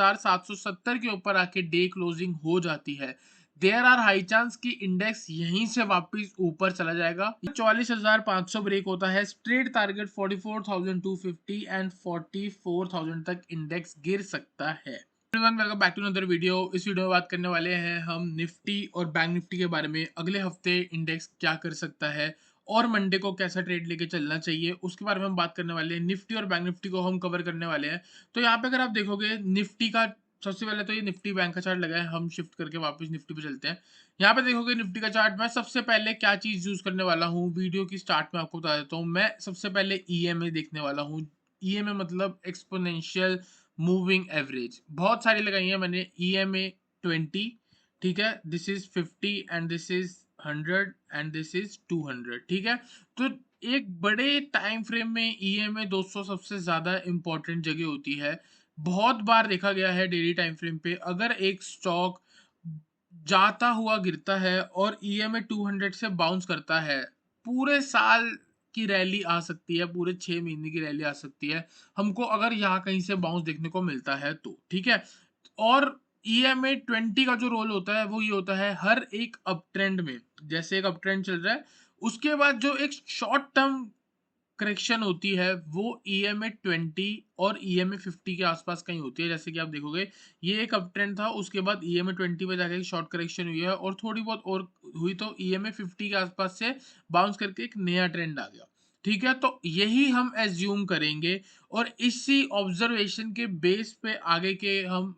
770 के ऊपर आके डे क्लोजिंग हो जाती है, देयर आर हाई चांस कि इंडेक्स यहीं से वापस ऊपर चला जाएगा। 44,500 ब्रेक होता है, स्ट्रेट टारगेट 44,250 एंड 44,000 तक इंडेक्स गिर सकता है। Everyone, welcome back to another video. इस वीडियो में बात करने वाले हैं हम निफ्टी और बैंक निफ्टी के बारे में। अगले हफ्ते इंडेक्स क्या कर सकता है और मंडे को कैसा ट्रेड लेके चलना चाहिए, उसके बारे में हम बात करने वाले हैं। निफ्टी और बैंक निफ्टी को हम कवर करने वाले हैं। तो यहाँ पे अगर आप देखोगे निफ्टी का, सबसे पहले तो ये निफ्टी बैंक का चार्ट लगा है, हम शिफ्ट करके वापस निफ्टी पे चलते हैं। यहाँ पे देखोगे निफ्टी का चार्ट, मैं सबसे पहले क्या चीज यूज करने वाला हूँ वीडियो की स्टार्ट में आपको बता देता हूँ। मैं सबसे पहले ईएमए देखने वाला हूँ। ईएमए मतलब एक्सपोनेंशियल मूविंग एवरेज। बहुत सारी लगाई है मैंने। ईएमए 20, ठीक है, this is 50 and this is 100 and this is 200, ठीक है। तो एक बड़े टाइम फ्रेम में ईएमए 200 सबसे ज्यादा इंपॉर्टेंट जगह होती है। बहुत बार देखा गया है डेली टाइम फ्रेम पे, अगर एक स्टॉक जाता हुआ गिरता है और ईएमए 200 से बाउंस करता है, पूरे साल की रैली आ सकती है, पूरे 6 महीने की रैली आ सकती है हमको, अगर यहाँ कहीं से बाउंस देखने को मिलता है तो, ठीक है। और ईएमए 20 का जो रोल होता है वो ये होता है, हर एक अप ट्रेंड में, जैसे एक अप ट्रेंड चल रहा है, उसके बाद जो एक शॉर्ट टर्म करेक्शन होती है वो ईएमए 20 और ईएमए 50 के आसपास कहीं होती है। जैसे कि आप देखोगे ये एक अप ट्रेंड था, उसके बाद ईएमए 20 पे जाके शॉर्ट करेक्शन हुई है और थोड़ी बहुत और हुई, तो ईएमए 50 के आसपास से बाउंस करके एक नया ट्रेंड आ गया, ठीक है। तो यही हम एज्यूम करेंगे और इसी ऑब्जर्वेशन के बेस पे आगे के हम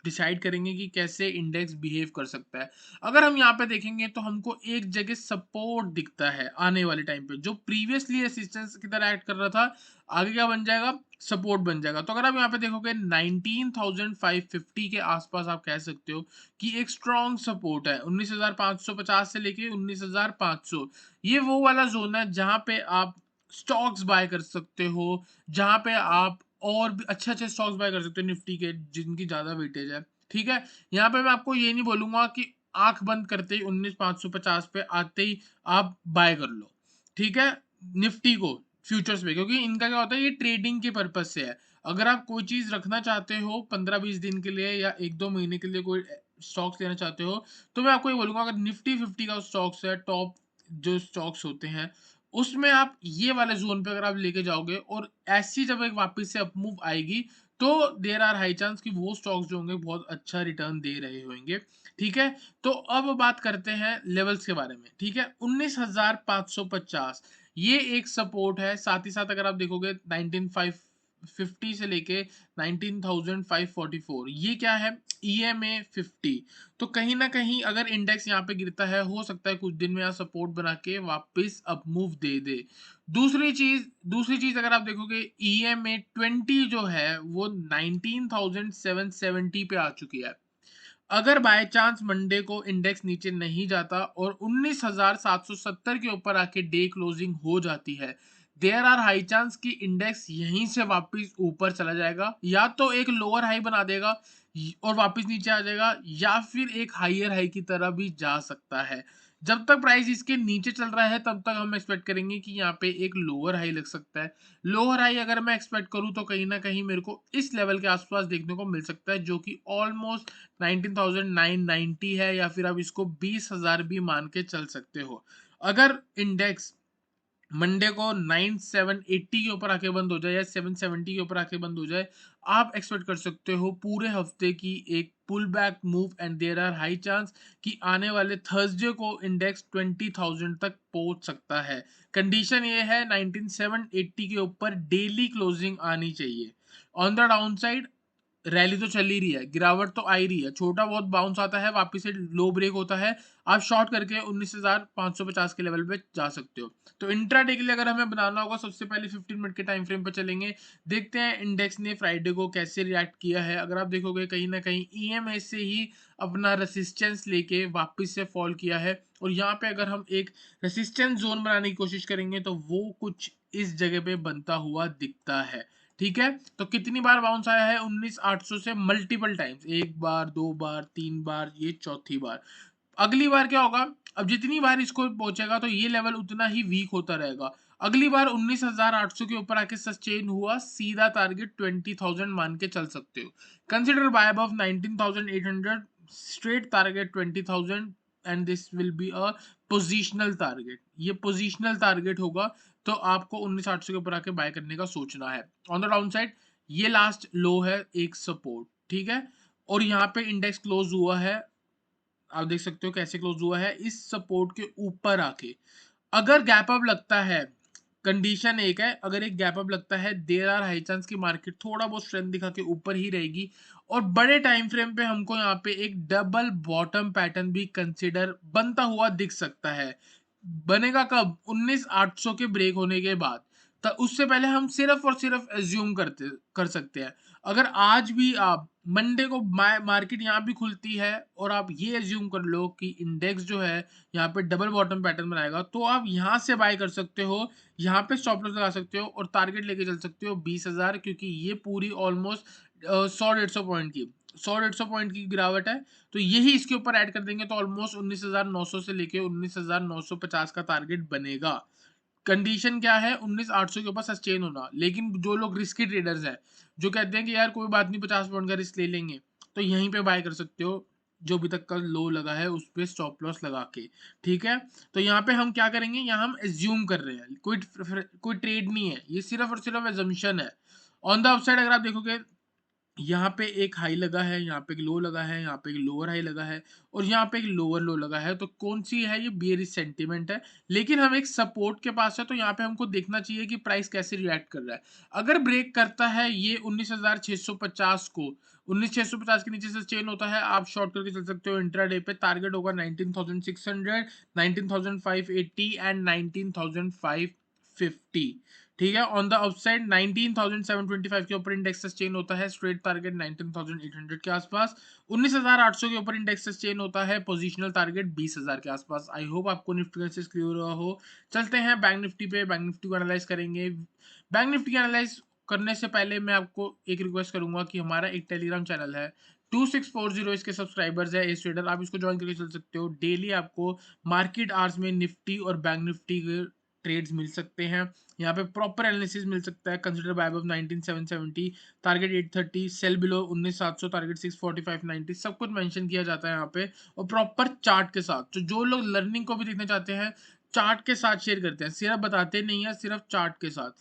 डिसाइड करेंगे कि कैसे इंडेक्स बिहेव कर सकता है। अगर हम यहाँ पे देखेंगे तो हमको एक जगह सपोर्ट दिखता है आने वाले टाइम पे, जो प्रीवियसली रेसिस्टेंस की तरह एक्ट कर रहा था, आगे क्या बन जाएगा, सपोर्ट बन जाएगा। तो अगर आप यहाँ पे देखोगे 19,550 के आसपास आप कह सकते हो कि एक स्ट्रॉन्ग सपोर्ट है। 19,550 से लेके 19,500, ये वो वाला जोन है जहां पे आप स्टॉक्स बाय कर सकते हो, जहां पे आप और भी अच्छे अच्छे स्टॉक्स बाय कर सकते हो निफ्टी के, जिनकी ज्यादा वेटेज है, ठीक है। यहाँ पे मैं आपको ये नहीं बोलूंगा कि आंख बंद करते ही 19,550 पे आते ही आप बाय कर लो, ठीक है, निफ्टी को फ्यूचर्स पे, क्योंकि इनका क्या होता है, ये ट्रेडिंग के पर्पज से है। अगर आप कोई चीज रखना चाहते हो 15-20 दिन के लिए या 1-2 महीने के लिए, कोई स्टॉक्स लेना चाहते हो, तो मैं आपको ये बोलूंगा, अगर निफ्टी 50 का स्टॉक्स है, टॉप जो स्टॉक्स होते हैं, उसमें आप ये वाले जोन पे अगर आप लेके जाओगे और ऐसी जब एक वापस से अपमूव आएगी, तो देयर आर हाई चांस कि वो स्टॉक्स जो होंगे बहुत अच्छा रिटर्न दे रहे होंगे, ठीक है। तो अब बात करते हैं लेवल्स के बारे में, ठीक है। 19,550 ये एक सपोर्ट है, साथ ही साथ अगर आप देखोगे 19,550 से लेके 19,544, ये क्या है, ईएमए 50। तो कहीं ना कहीं अगर इंडेक्स यहाँ पे गिरता है, हो सकता है कुछ दिन में यहाँ सपोर्ट बना के वापस अप मूव दे दे। दूसरी चीज अगर आप देखोगे, ईएमए 20 जो है वो 19,770 पे आ चुकी है। अगर बाय चांस मंडे को इंडेक्स नीचे नहीं जाता और 19,770 के ऊपर आके डे क्लोजिंग हो जाती है, देयर आर हाई चांस कि इंडेक्स यहीं से वापस ऊपर चला जाएगा, या तो एक लोअर हाई बना देगा और वापस नीचे आ जाएगा, या फिर एक हायर हाई की तरह भी जा सकता है। जब तक प्राइस इसके नीचे चल रहा है तब तक हम एक्सपेक्ट करेंगे कि यहाँ पे एक लोअर हाई लग सकता है। लोअर हाई अगर मैं एक्सपेक्ट करूँ तो कहीं ना कहीं मेरे को इस लेवल के आसपास देखने को मिल सकता है, जो कि ऑलमोस्ट 19,990 है, या फिर आप इसको 20,000 भी मान के चल सकते हो। अगर इंडेक्स मंडे को 9,780 के ऊपर आके बंद हो जाए या 770 के ऊपर आके बंद हो जाए, आप एक्सपेक्ट कर सकते हो पूरे हफ्ते की एक pull back move and there are high chance कि आने वाले थर्सडे को इंडेक्स 20,000 तक पहुंच सकता है। कंडीशन ये है, 19,780 के ऊपर डेली क्लोजिंग आनी चाहिए। On the down side rally तो चल ही रही है, गिरावट तो आ ही रही है, छोटा बहुत बाउंस आता है, वापस से लो ब्रेक होता है, आप शॉर्ट करके 19,550 के लेवल पे जा सकते हो। तो इंट्राडे के लिए अगर हमें बनाना होगा, सबसे पहले 15 मिनट के टाइम फ्रेम पे चलेंगे, देखते हैं इंडेक्स ने फ्राइडे को कैसे रिएक्ट किया है। अगर आप देखोगे कहीं ना कहीं ईएमए से ही अपना रेसिस्टेंस लेके वापस से फॉल किया है, और यहाँ पे अगर हम एक रेसिस्टेंस जोन बनाने की कोशिश करेंगे तो वो कुछ इस जगह पे बनता हुआ दिखता है, ठीक है। तो कितनी बार बाउंस आया है 19,800 से, मल्टीपल टाइम्स, एक बार, दो बार, तीन बार, ये चौथी बार। अगली बार क्या होगा, अब जितनी बार इसको पहुंचेगा तो ये लेवल उतना ही वीक होता रहेगा। अगली बार 19,800 के ऊपर आके सस्टेन हुआ, सीधा टारगेट 20,000 मान के चल सकते हो। Consider buy above 19,800, straight target 20,000 and this will be a positional target. ये पोजिशनल टारगेट होगा, तो आपको 19,800 के ऊपर आके बाय करने का सोचना है। ऑन द डाउन साइड ये लास्ट लो है, एक सपोर्ट, ठीक है। और यहाँ पे इंडेक्स क्लोज हुआ है, आप देख सकते हो कैसे क्लोज हुआ है, इस सपोर्ट के ऊपर आके। अगर गैप अप लगता है, कंडीशन एक है, अगर एक गैप अप लगता है, देयर आर हाई चांस की मार्केट थोड़ा बहुत स्ट्रेंथ दिखा के ऊपर ही रहेगी। और बड़े टाइम फ्रेम पे हमको यहाँ पे एक डबल बॉटम पैटर्न भी कंसिडर बनता हुआ दिख सकता है। बनेगा कब? 19,800 के ब्रेक होने के बाद। तो उससे पहले हम सिर्फ और सिर्फ एज्यूम कर सकते हैं। अगर आज भी आप मंडे को मार्केट यहाँ भी खुलती है और आप ये एज्यूम कर लो कि इंडेक्स जो है यहाँ पे डबल बॉटम पैटर्न बनाएगा, तो आप यहाँ से बाय कर सकते हो, यहाँ पे स्टॉप लॉस लगा सकते हो और टारगेट लेके चल सकते हो 20,000, क्योंकि ये पूरी ऑलमोस्ट 100-150 पॉइंट की 100-150 पॉइंट की गिरावट है। तो यही इसके ऊपर ऐड कर देंगे तो ऑलमोस्ट 19,900 से लेके 19,950 का टारगेट बनेगा। कंडीशन क्या है? 19,800 के ऊपर सस्टेन होना। लेकिन जो लोग रिस्की ट्रेडर्स हैं, जो कहते हैं कि यार कोई बात नहीं 50 पॉइंट का रिस्क ले लेंगे, तो यहीं पे बाय कर सकते हो, जो अभी तक का लो लगा है उस पे स्टॉप लॉस लगा के, ठीक है। तो यहाँ पे हम क्या करेंगे, यहाँ हम एज्यूम कर रहे हैं, कोई ट्रेड नहीं है, ये सिर्फ और सिर्फ एजम्पशन है। ऑन द अपसाइड अगर आप देखोगे, यहाँ पे एक हाई लगा है, यहाँ पे एक लो लगा है, यहाँ पे एक लोअर हाई लगा है और यहाँ पे एक लोअर लो लगा है, तो कौन सी है? ये बेयरिश सेंटीमेंट है। लेकिन हम एक सपोर्ट के पास है, तो यहाँ पे हमको देखना चाहिए कि प्राइस कैसे रिएक्ट कर रहा है। अगर ब्रेक करता है ये 19,650 को, 19,650 के नीचे सस्टेन होता है, आप शॉर्ट करके चल सकते हो। इंट्राडे पे टारगेट होगा 19,600, 19,580 एंड 19,550, ठीक है। ऑन द अपसाइड 19,725 के ऊपर इंडेक्स सस्टेन होता है, स्ट्रेट टारगेट 19,800 के आसपास। 19,800 के ऊपर इंडेक्स सस्टेन होता है, पोजीशनल टारगेट 20,000 के आसपास। आई होप आपको निफ्टी एनालिसिस क्लियर हुआ हो। चलते हैं बैंक निफ्टी पे, बैंक निफ्टी को एनालाइज करेंगे। बैंक निफ्टी की एनालाइज करने से पहले मैं आपको एक रिक्वेस्ट करूंगा कि हमारा एक टेलीग्राम चैनल है, 2640 इसके सब्सक्राइबर्स है, एस ट्रेडर, आप इसको ज्वाइन करके चल सकते हो। डेली आपको मार्केट आवर्स में निफ्टी और बैंक निफ्टी के ट्रेड्स मिल सकते हैं। यहाँ पे प्रॉपर एनालिसिस मिल सकता है। Consider buy above 19,770, target 830, sell below 19,700, target 645.90, सब कुछ मेंशन किया जाता है यहाँ पे, और प्रॉपर चार्ट के साथ। तो जो लोग लर्निंग को भी देखना चाहते हैं, चार्ट के साथ शेयर करते हैं, सिर्फ बताते नहीं है, सिर्फ चार्ट के साथ,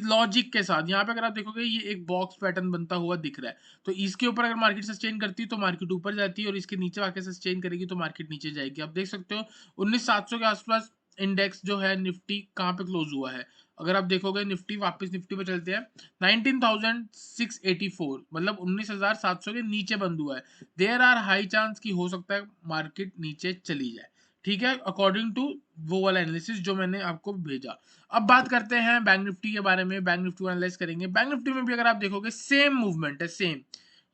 लॉजिक के साथ। यहाँ पे अगर आप देखोगे ये एक बॉक्स पैटर्न बनता हुआ दिख रहा है, तो इसके ऊपर अगर मार्केट सस्टेन करती है तो मार्केट ऊपर जाती है, और इसके नीचे आके सस्टेन करेगी तो मार्केट नीचे जाएगी। आप देख सकते हो 19,700 के आसपास इंडेक्स जो है निफ्टी कहाँ पे क्लोज हुआ है। अगर आप देखोगे निफ्टी, वापस निफ्टी पे चलते हैं, 19,684, मतलब 19,700 के नीचे बंद हुआ है। देयर आर हाई चांस की हो सकता है मार्केट नीचे चली जाए, ठीक है, अकॉर्डिंग टू वो वाला एनालिसिस जो मैंने आपको भेजा। अब बात करते हैं बैंक निफ्टी के बारे में, बैंक निफ्टी को एनालाइज करेंगे। बैंक निफ्टी में भी अगर आप देखोगे सेम मूवमेंट है, सेम।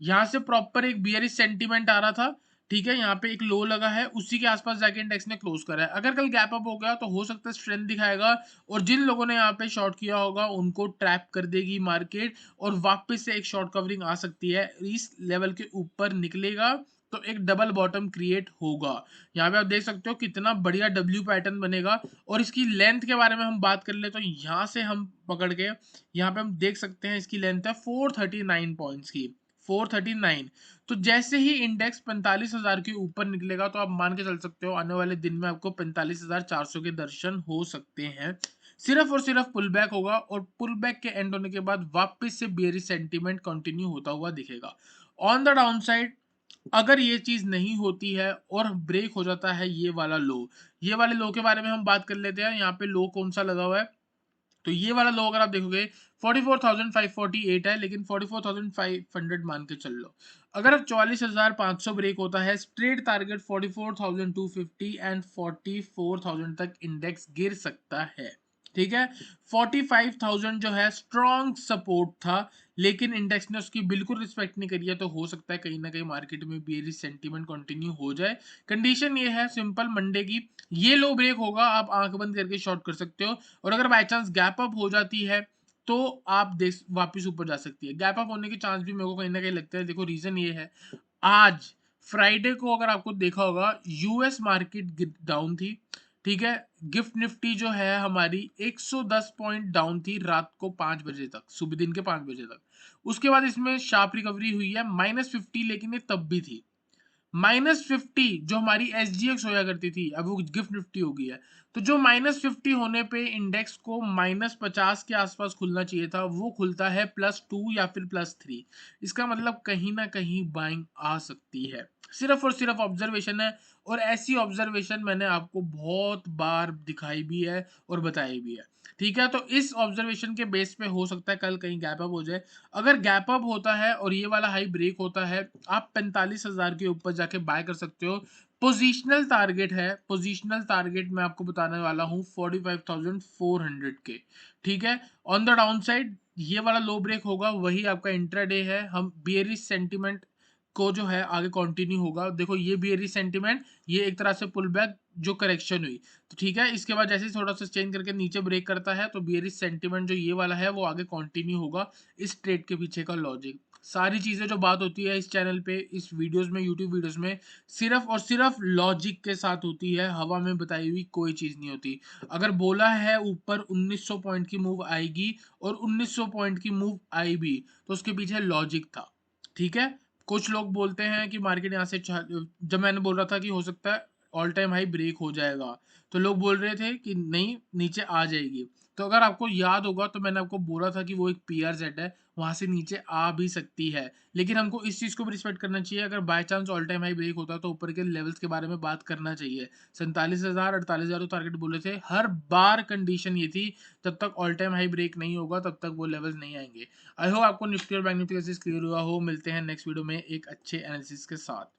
यहाँ से प्रॉपर एक बियरिश सेंटीमेंट आ रहा था, ठीक है, यहाँ पे एक लो लगा है, उसी के आसपास जाके इंडेक्स ने क्लोज करा है। अगर कल गैप अप हो गया तो हो सकता है स्ट्रेंथ दिखाएगा, और जिन लोगों ने यहाँ पे शॉर्ट किया होगा उनको ट्रैप कर देगी मार्केट, और वापस से एक शॉर्ट कवरिंग आ सकती है, इस लेवल के ऊपर निकलेगा तो एक डबल बॉटम क्रिएट होगा। यहाँ पे आप देख सकते हो कितना बढ़िया डब्ल्यू पैटर्न बनेगा। और इसकी लेंथ के बारे में हम बात कर ले तो यहाँ से हम पकड़ के यहाँ पे हम देख सकते हैं इसकी लेंथ है 439 पॉइंट्स की, 439। तो जैसे ही इंडेक्स 45,000 के ऊपर निकलेगा तो आप मान के चल सकते हो आने वाले दिन में आपको 45,400 के दर्शन हो सकते हैं। सिर्फ और सिर्फ पुल बैक होगा, और पुल बैक के एंड होने के बाद वापस से बेयरिश सेंटीमेंट कंटिन्यू होता हुआ दिखेगा। ऑन द डाउन साइड अगर ये चीज नहीं होती है और ब्रेक हो जाता है ये वाला लो, ये वाले लो के बारे में हम बात कर लेते हैं। यहाँ पे लो कौन सा लगा हुआ है, तो ये वाला लो अगर आप देखोगे 44,548 है, लेकिन 44,500 मान के चल लो। अगर 44,500 ब्रेक होता है, स्ट्रेट टारगेट 44,250 एंड 44,000 तक इंडेक्स गिर सकता है, ठीक है। 45,000 जो है स्ट्रॉन्ग सपोर्ट था, लेकिन इंडेक्स ने उसकी बिल्कुल रिस्पेक्ट नहीं करी है, तो हो सकता है कहीं ना कहीं मार्केट में बेयरिश सेंटीमेंट कंटिन्यू हो जाए। कंडीशन ये है सिंपल मंडे की, ये लो ब्रेक होगा, आप आंख बंद करके शॉर्ट कर सकते हो, और अगर बाय चांस गैप अप हो जाती है तो आप देख वापस ऊपर जा सकती है। गैप अप होने के चांस भी मेरे को कहीं ना कहीं लगता है। देखो रीजन ये है, आज फ्राइडे को अगर आपको देखा होगा यूएस मार्केट डाउन थी, ठीक है। गिफ्ट निफ्टी जो है हमारी 110 पॉइंट डाउन थी रात को 5 बजे तक, सुबह दिन के 5 बजे तक। उसके बाद इसमें शार्प रिकवरी हुई है -50, लेकिन ये तब भी थी -50। जो हमारी एसजीएक्स होया करती थी, अब वो गिफ्ट निफ्टी हो गई है। तो जो -50 होने पे इंडेक्स को -50 के आसपास खुलना चाहिए था, वो खुलता है +2 या फिर +3। इसका मतलब कहीं ना कहीं बाइंग आ सकती है। सिर्फ और सिर्फ ऑब्जर्वेशन है, और ऐसी ऑब्जर्वेशन मैंने आपको बहुत बार दिखाई भी है और बताई भी है। ठीक है, तो इस ऑब्जर्वेशन के बेस पे हो सकता है कल कहीं गैप अप हो जाए। अगर गैप अप होता है और ये वाला हाई ब्रेक होता है, आप 45,000 के ऊपर जाके बाय कर सकते हो। पोजीशनल टारगेट है, पोजीशनल टारगेट मैं आपको बताने वाला हूँ 45,400 के। ठीक है, ऑन द डाउन साइड ये वाला लो ब्रेक होगा, वही आपका इंट्राडे है। हम बियरिश सेंटिमेंट को जो है आगे कंटिन्यू होगा। देखो ये बियरिश सेंटिमेंट, ये एक तरह से पुल बैक जो करेक्शन हुई, तो ठीक है, इसके बाद जैसे ही थोड़ा सा चेंज करके नीचे ब्रेक करता है, तो बियरिश सेंटिमेंट जो ये वाला है वो आगे कंटिन्यू होगा। इस ट्रेड के पीछे का लॉजिक, सारी चीजें जो बात होती है इस चैनल पे, इस वीडियोस में, यूट्यूब वीडियोस में, सिर्फ और सिर्फ लॉजिक के साथ होती है, हवा में बताई हुई कोई चीज नहीं होती। अगर बोला है ऊपर 1900 पॉइंट की मूव आएगी और 1900 पॉइंट की मूव आई भी, तो उसके पीछे लॉजिक था। ठीक है, कुछ लोग बोलते हैं कि मार्केट यहाँ से जब मैंने बोल रहा था कि हो सकता है ऑल टाइम हाई ब्रेक हो जाएगा, तो लोग बोल रहे थे कि नहीं नीचे आ जाएगी। तो अगर आपको याद होगा तो मैंने आपको बोला था कि वो एक पीआर सेट है, वहां से नीचे आ भी सकती है। लेकिन हमको इस चीज को भी रिस्पेक्ट करना चाहिए, अगर by chance all time high break होता है तो ऊपर के लेवल्स के बारे में बात करना चाहिए। 47,000 48,000 टारगेट बोले थे, हर बार कंडीशन ये थी जब तक ऑल टाइम हाई ब्रेक नहीं होगा तब तक वो लेवल्स नहीं आएंगे। आई होप आपको निफ्टी और बैंक निफ्टी का क्लियर हुआ हो। मिलते हैं नेक्स्ट वीडियो में एक अच्छे एनालिसिस के साथ।